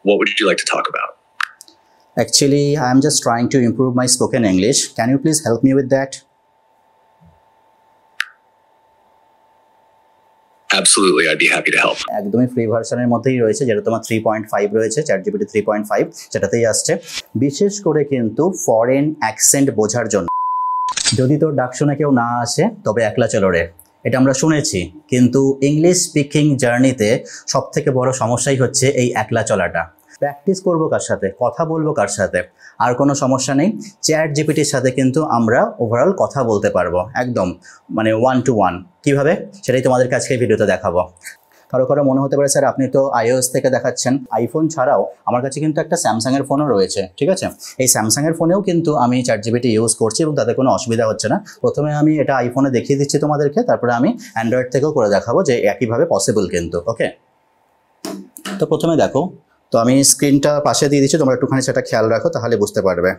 What would you like to talk about? Actually, I'm just trying to improve my spoken English. Can you please help me with that? Absolutely, I'd be happy to help. একদমই free ভার্সনের মধ্যেই রয়েছে, যেটা তোমার 3.5 রয়েছে, ChatGPT 3.5 সেটাতেই আসছে। বিশেষ করে কিন্তু ফরেন অ্যাকসেন্ট বোঝার জন্য। যদি তোর ডাক শুনে কেউ না আসে তবে একলা চলো রে, এটা আমরা শুনেছি, কিন্তু ইংলিশ স্পিকিং জার্নিতে সবথেকে বড় সমস্যাই হচ্ছে এই একলা চলাটা। প্র্যাকটিস করবো কার সাথে, কথা বলবো কার সাথে? আর কোনো সমস্যা নেই, ChatGPTর সাথে কিন্তু আমরা ওভারঅল কথা বলতে পারবো, একদম মানে 1 to 1। কীভাবে সেটাই তোমাদেরকে আজকে ভিডিওতে দেখাবো। কারো কারো মনে হতে পারে স্যার আপনি তো iOS থেকে দেখাচ্ছেন, আইফোন ছাড়াও আমার কাছে কিন্তু একটা স্যামসাংয়ের ফোনও রয়েছে, ঠিক আছে? এই স্যামসাংয়ের ফোনেও কিন্তু আমি ChatGPT ইউজ করছি এবং তাতে কোনো অসুবিধা হচ্ছে না। প্রথমে আমি এটা আইফোনে দেখিয়ে দিচ্ছি তোমাদেরকে, তারপরে আমি অ্যান্ড্রয়েড থেকেও করে দেখাবো যে একইভাবে পসিবল কিন্তু। ওকে, তো প্রথমে দেখো, তো আমি স্ক্রিনটা পাশে দিয়ে দিচ্ছি, তোমরা একটুখানি সেটা খেয়াল রাখো, তাহলে বুঝতে পারবে।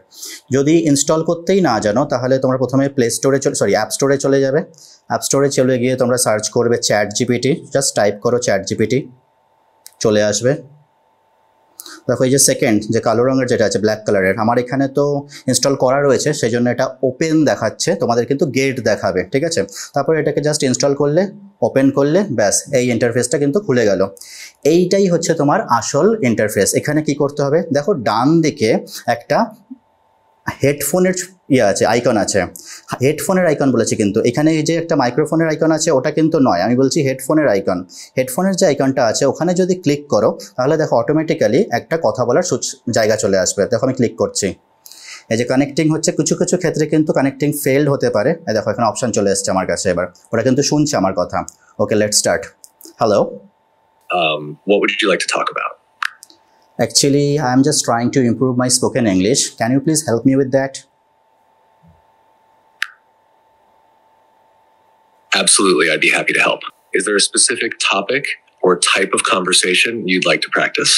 যদি ইনস্টল করতেই না জানো তাহলে তোমরা প্রথমে অ্যাপ স্টোরে চলে যাবে। অ্যাপ স্টোরে চলে গিয়ে তোমরা সার্চ করবে ChatGPT, জাস্ট টাইপ করো ChatGPT, চলে আসবে। দেখো এই যে সেকেন্ড যে কালো রঙের যেটা আছে ব্ল্যাক কালারের, আমার এখানে তো ইনস্টল করা রয়েছে, সেই জন্য এটা ওপেন দেখাচ্ছে, তোমাদের কিন্তু গেট দেখাবে, ঠিক আছে? তারপরে এটাকে জাস্ট ইনস্টল করলে, ওপেন করলে, ব্যাস এই ইন্টারফেসটা কিন্তু খুলে গেল। এইটাই হচ্ছে তোমার আসল ইন্টারফেস। এখানে কি করতে হবে দেখো, ডান দিকে একটা হেডফোনের আছে, আইকন আছে। হেডফোনের আইকন বলেছি, কিন্তু এখানে এই যে একটা মাইক্রোফোনের আইকন আছে ওটা কিন্তু নয়, আমি বলছি হেডফোনের আইকন। হেডফোনের যে আইকনটা আছে ওখানে যদি ক্লিক করো তাহলে দেখো অটোমেটিক্যালি একটা কথা বলার জায়গা চলে আসবে। দেখো আমি ক্লিক করছি, এই যে কানেক্টিং হচ্ছে, কিছু কিছু ক্ষেত্রে কিন্তু কানেক্টিং ফেলড হতে পারে। দেখো এখানে অপশন চলে এসছে আমার কাছে, এবার ওরা কিন্তু শুনছে আমার কথা। Okay, let's start. Hello, what would you like to talk about? Actually, I'm just trying to improve my spoken English. Can you please help me with that? Absolutely, I'd be happy to help. Is there a specific topic or type of conversation you'd like to practice?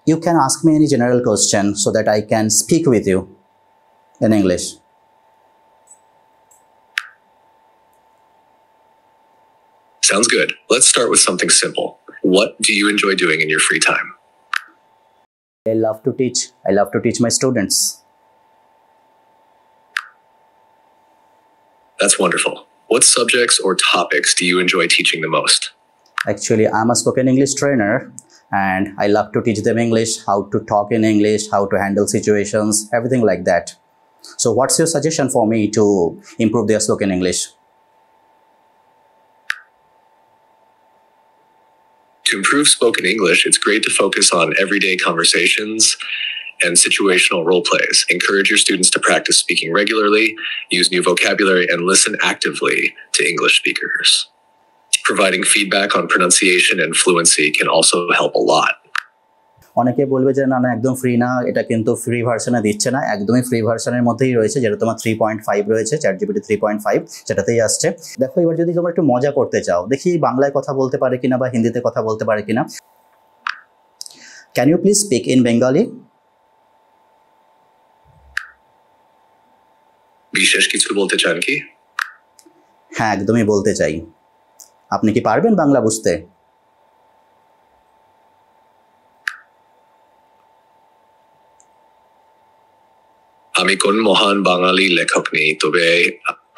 You can ask me any general question so that I can speak with you in English. Sounds good. Let's start with something simple. What do you enjoy doing in your free time? I love to teach. I love to teach my students. That's wonderful. What subjects or topics do you enjoy teaching the most? Actually, I'm a spoken English trainer and I love to teach them English, how to talk in English, how to handle situations, everything like that. So what's your suggestion for me to improve their spoken English? To improve spoken English, it's great to focus on everyday conversations and situational role plays. Encourage your students to practice speaking regularly, use new vocabulary, and listen actively to English speakers. Providing feedback on pronunciation and fluency can also help a lot. অনেকে বলবে যে না না একদম free না, এটা কিন্তু free ভার্সনে দিচ্ছে না। একদমই ফ্রি ভার্সনের মধ্যেই রয়েছে, যেটা তোমার 3.5 রয়েছে, ChatGPT 3.5 সেটাতেই আসছে। দেখো এবার যদি তোমরা একটু মজা করতে চাও, দেখি বাংলায় কথা বলতে পারে কিনা বা হিন্দিতে কথা বলতে পারে কিনা। Can you please speak in Bengali? বিশেষ কিছু বলতে চান কি? হ্যাঁ, একদমই বলতে চাই। আপনি কি পারবেন বাংলা বুঝতে? আমি কোন মহান বাঙালি লেখক নেই, তবে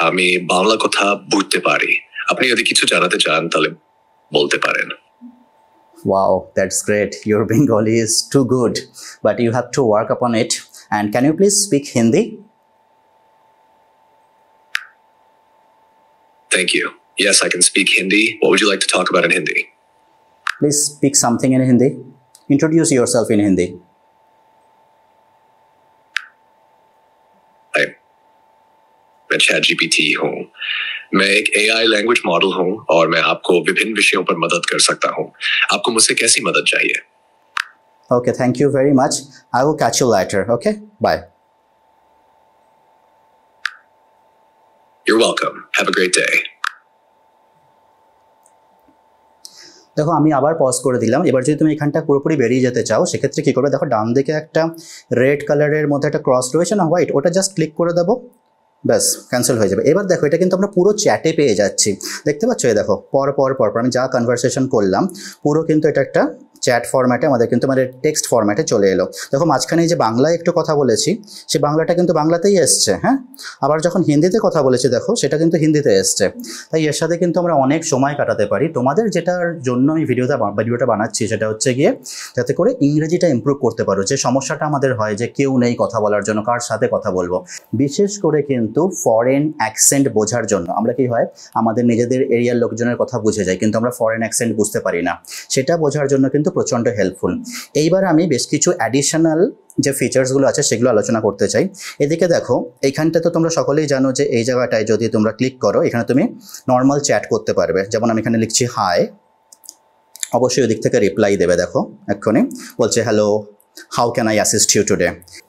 আমি বাংলা কথা বুঝতে পারি। আপনি যদি কিছু জানাতে চান তাহলে বলতে পারেন। Wow, that's great. Your Bengali is too good, but you have to work upon it. And can you please speak Hindi? Thank you. Yes, I can speak Hindi. What would you like to talk about in Hindi? Please speak something in Hindi. Introduce yourself in Hindi. मैं ChatGPT हूँ। मैं एक AI language model हूँ और मैं आपको विभिन्न विषयों पर मदद कर सकता हूँ। आपको मुझसे कैसी मदद चाहिए? Okay, thank you very much. I will catch you later. Okay, bye. You're welcome. Have a great day. দেখো আমি আবার পজ করে দিলাম। এবার যদি তুমি এখানটা পুরোপুরি বেরিয়ে যেতে চাও সেক্ষেত্রে কী করবে, দেখো ডান দিকে একটা রেড কালারের মধ্যে একটা ক্রস রয়েছে না, হোয়াইট, ওটা জাস্ট ক্লিক করে দেবো, ব্যাস ক্যান্সেল হয়ে যাবে। এবার দেখো এটা কিন্তু আমরা পুরো চ্যাটে পেয়ে যাচ্ছি, দেখতে পাচ্ছ? এই দেখো পর আমি যা কনভারসেশন করলাম পুরো কিন্তু এটা একটা চ্যাট ফরম্যাটে আমাদের কিন্তু মানে টেক্সট ফরম্যাটে চলে এলো। দেখো মাঝখানে যে বাংলায় একটু কথা বলেছি সে বাংলাটা কিন্তু বাংলাতেই এসছে, হ্যাঁ। আবার যখন হিন্দিতে কথা বলেছি দেখো সেটা কিন্তু হিন্দিতে এসছে। তাই এর সাথে কিন্তু আমরা অনেক সময় কাটাতে পারি। তোমাদের যেটার জন্য আমি ভিডিওটা বানাচ্ছি সেটা হচ্ছে গিয়ে যাতে করে ইংরেজিটা ইমপ্রুভ করতে পারো। যে সমস্যাটা আমাদের হয় যে কেউ নেই কথা বলার জন্য, কার সাথে কথা বলবো, বিশেষ করে কিন্তু ফরেন অ্যাকসেন্ট বোঝার জন্য আমরা কি হয় আমাদের নিজেদের এরিয়ার লোকজনের কথা বুঝে যাই কিন্তু আমরা ফরেন অ্যাকসেন্ট বুঝতে পারি না, সেটা বোঝার জন্য কিন্তু প্রচণ্ড হেল্পফুল। এইবার আমি বেশ কিছু অ্যাডিশনাল যে ফিচার্সগুলো আছে সেগুলো আলোচনা করতে চাই। এদিকে দেখো এইখানটা তো তোমরা সকলেই জানো যে এই জায়গাটায় যদি তোমরা ক্লিক করো এখানে তুমি নর্মাল চ্যাট করতে পারবে। যেমন আমি এখানে লিখছি হাই, অবশ্যই ওদিক থেকে রিপ্লাই দেবে। দেখো এক্ষুনি বলছে hello, how can I assist you today.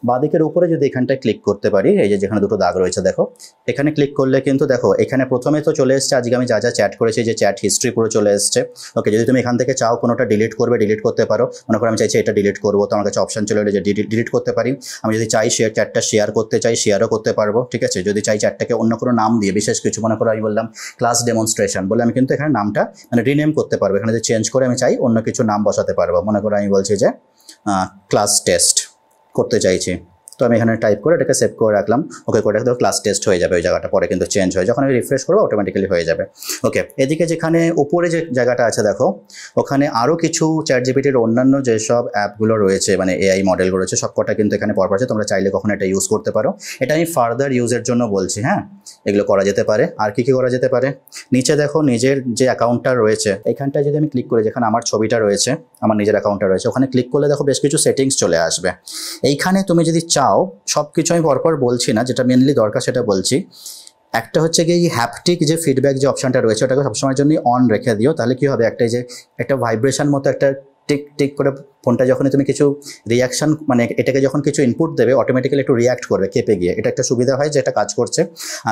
বাদিকের উপরে যদি এখানটায় ক্লিক করতে পারি, এই যে যেখানে দুটো দাগ রয়েছে দেখো, এখানে ক্লিক করলে কিন্তু দেখো এখানে প্রথমে তো চলে এসছে আজকে আমি যা যা চ্যাট করেছি, যে চ্যাট হিস্ট্রি পুরো চলে এসছে। ওকে, যদি তুমি এখান থেকে চাও কোনোটা ডিলিট করবে ডিলিট করতে পারো। মনে করো আমি চাইছি এটা ডিলিট করবো, তো আমার কাছে অপশন চলে এলো যে ডিলিট করতে পারি। আমি যদি চাই চ্যাটটা শেয়ার করতে চাই শেয়ারও করতে পারবো, ঠিক আছে। যদি চাই চ্যাটটাকে অন্য কোনো নাম দিয়ে বিশেষ কিছু, মনে করো আমি বললাম ক্লাস ডেমনস্ট্রেশন বলে, আমি কিন্তু এখানে নামটা মানে রিনেম করতে পারবো। এখানে যদি চেঞ্জ করে আমি চাই অন্য কিছু নাম বসাতে পারবো। মনে করো আমি বলছি যে ক্লাস টেস্ট করতে চাইছি, তো আমি এখানে টাইপ করে এটাকে সেভ করে রাখলাম। ওকে করে রাখলে ক্লাস টেস্ট হয়ে যাবে ওই জায়গাটা, পরে কিন্তু চেঞ্জ হয় যখন আমি রিফ্রেশ করবো অটোমেটিক্যালি হয়ে যাবে। ওকে, এদিকে যেখানে উপরে যে জায়গাটা আছে দেখো ওখানে আরও কিছু চ্যাটজিপিটির অন্যান্য যেসব অ্যাপগুলো রয়েছে মানে এআই মডেলগুলো রয়েছে সবকটা কিন্তু এখানে পরপর আছে। তোমরা চাইলে কখনো এটা ইউজ করতে পারো। এটা আমি ফার্দার ইউজের জন্য বলছি, হ্যাঁ। এগুলো করা যেতে পারে। আর কি করা যেতে পারে, নিচে দেখো নিজের যে অ্যাকাউন্টটা রয়েছে এখানটায় যদি আমি ক্লিক করি, যেখানে আমার ছবিটা রয়েছে আমার নিজের অ্যাকাউন্টটা রয়েছে, ওখানে ক্লিক করলে দেখো বেশ কিছু সেটিংস চলে আসবে। এইখানে তুমি যদি চাও, সব কিছু আমি পরপর বলছি না, যেটা মেনলি দরকার সেটা বলছি। একটা হচ্ছে কি এই হ্যাপটিক যে ফিডব্যাক যে অপশনটা রয়েছে ওটাকে সবসময়ের জন্যই অন রেখে দিও। তাহলে কি হবে, একটা ভাইব্রেশন মতো একটা টিক টিক করে ফোনটা যখনই তুমি কিছু রিয়াকশান মানে এটাকে যখন কিছু ইনপুট দেবে অটোমেটিক্যালি একটু রিয়াক্ট করবে কেঁপে গিয়ে। এটা একটা সুবিধা হয় যে এটা কাজ করছে।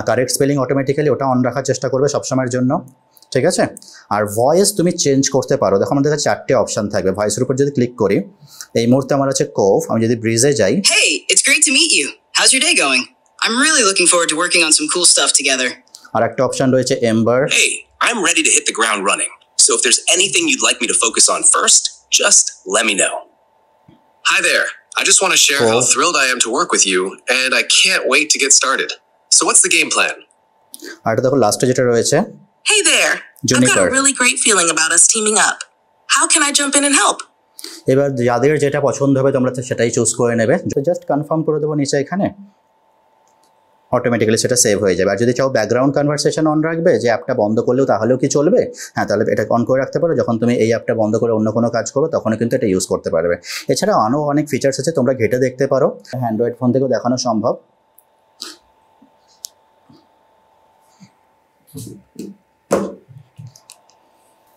কারেক্ট স্পেলিং অটোমেটিক্যালি ওটা অন রাখার চেষ্টা করবে সবসময়ের জন্য, ঠিক আছে। আর ভয়েস তুমি চেঞ্জ করতে পারো। দেখো আমাদের কাছে 4টে অপশন থাকবে। ভয়েসের উপর যদি ক্লিক করি, এই মুহূর্তে আমার আছে কোভ। আমি যদি ব্রিজে যাই, Hey, it's great to meet you. How's your day going? I'm really looking forward to working on some cool stuff together. আর একটা অপশন রয়েছে ember. Hey, I'm ready to hit the ground running. So if there's anything you'd like me to focus on first, just let me know. Hi there. I just want to share how thrilled I am to work with you, and I can't wait to get started. So what's the game plan? আর দেখো লাস্টে যেটা রয়েছে, Hey there. I've got a really great feeling about us teaming up. How can I jump in and help? এবার যাদের যেটা পছন্দ হবে তোমরা সেটাই চুজ করে নেবে। জাস্ট কনফার্ম করে দেবো নিচে এখানে, অটোমেটিক্যালি সেটা সেভ হয়ে যাবে। আর যদি চাও ব্যাকগ্রাউন্ড কনভারসেশন অন রাখবে, যে অ্যাপটা বন্ধ করলেও তাহলেও কি চলবে, হ্যাঁ তাহলে এটা অন করে রাখতে পারো। যখন তুমি এই অ্যাপটা বন্ধ করে অন্য কোনো কাজ করো তখন কিন্তু এটা ইউজ করতে পারবে। এছাড়া আরও অনেক ফিচার্স আছে, তোমরা ঘেটে দেখতে পারো। অ্যান্ড্রয়েড ফোন থেকেও দেখানো সম্ভব।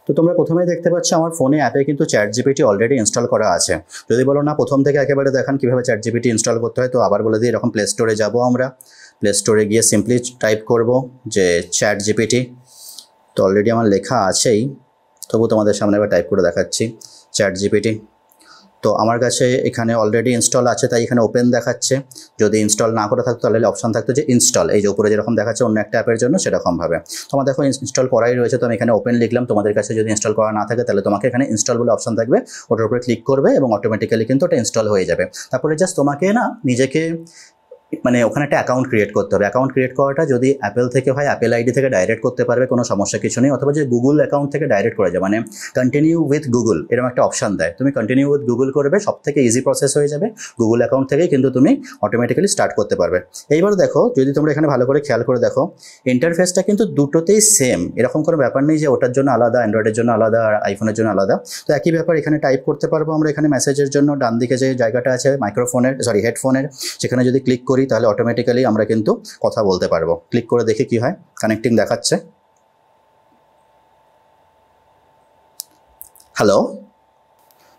তো তোমরা প্রথমেই দেখতে পাচ্ছ আমার ফোনে অ্যাপে কিন্তু চ্যাটজিপিটি অলরেডি ইনস্টল করা আছে। যদি বলো না প্রথম থেকে একেবারে দেখান কীভাবে চ্যাটজিপিটি ইনস্টল করতে হয়, তো আবার বলে দিই, এরকম প্লে স্টোরে যাবো। আমরা প্লে স্টোরে গিয়ে সিম্পলি টাইপ করব যে চ্যাটজিপিটি। তো অলরেডি আমার লেখা আছেই, তবু তোমাদের সামনে এবার টাইপ করে দেখাচ্ছি চ্যাটজিপিটি। তো আমার কাছে এখানে অলরেডি ইনস্টল আছে তাই এখানে ওপেন দেখাচ্ছে। যদি ইনস্টল না করে থাকতো তাহলে অপশান থাকতো যে ইনস্টল, এই যে উপরে যেরকম দেখাচ্ছে অন্য একটা অ্যাপের জন্য সেরকমভাবে। তোমার দেখো ইনস্টল করাই রয়েছে, তো আমি এখানে ওপেন লিখলাম। তোমাদের কাছে যদি ইনস্টল করা না থাকে তাহলে তোমাকে এখানে ইনস্টল বলে অপশান থাকবে, ওটার উপরে ক্লিক করবে এবং অটোমেটিক্যালি কিন্তু ওটা ইনস্টল হয়ে যাবে। তারপরে জাস্ট তোমাকে না নিজেকে মানে ওখানে একটা অ্যাকাউন্ট ক্রিয়েট করতে হবে। অ্যাকাউন্ট ক্রিয়েট করাটা যদি অ্যাপেল থেকে হয় অ্যাপেল আইডি থেকে ডাইরেক্ট করতে পারবে, কোনো সমস্যা কিছু নেই। অথবা যে গুগল অ্যাকাউন্ট থেকে ডাইরেক্ট করে যায়, মানে কন্টিনিউ উইথ গুগল এরকম একটা অপশান দেয়, তুমি কন্টিনিউ উইথ গুগল করবে, সব থেকে ইজি প্রসেস হয়ে যাবে। গুগল অ্যাকাউন্ট থেকেই কিন্তু তুমি অটোমেটিক্যালি স্টার্ট করতে পারবে। এইবার দেখো যদি তোমরা এখানে ভালো করে খেয়াল করে দেখো, ইন্টারফেসটা কিন্তু দুটোতেই সেম, এরকম কোনো ব্যাপার নেই যে ওটার জন্য আলাদা, অ্যান্ড্রয়েডের জন্য আলাদা আর আইফোনের জন্য আলাদা। তো একই ব্যাপার এখানে টাইপ করতে পারবো আমরা। এখানে মেসেজের জন্য ডান দিকে যে জায়গাটা আছে হেডফোনের, সেখানে যদি ক্লিক করি তাহলে অটোমেটিক্যালি আমরা কিন্তু কথা বলতে পারবো। ক্লিক করে দেখি কি হয়, কানেক্টিং দেখাচ্ছে। হ্যালো।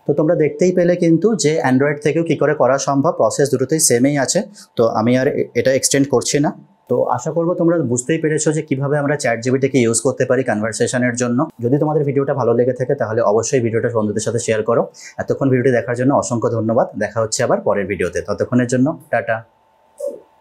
তো তোমরা দেখতেই পেলে কিন্তু যে অ্যান্ড্রয়েড থেকেও কি করে করা সম্ভব, প্রসেস দুটোতেই সেমই আছে। তো আমি আর এটা এক্সটেন্ড করছি না। তো আশা করবো তোমরা বুঝতেই পেরেছো যে কিভাবে আমরা চ্যাটজিপিটিকে ইউজ করতে পারি কনভারসেশনের জন্য। যদি তোমাদের ভিডিওটা ভালো লেগে থাকে তাহলে অবশ্যই ভিডিওটা বন্ধুদের সাথে শেয়ার করো। এতক্ষণ ভিডিওটি দেখার জন্য অসংখ্য ধন্যবাদ। দেখা হচ্ছে আবার পরের ভিডিওতে, ততক্ষণের জন্য টাটা।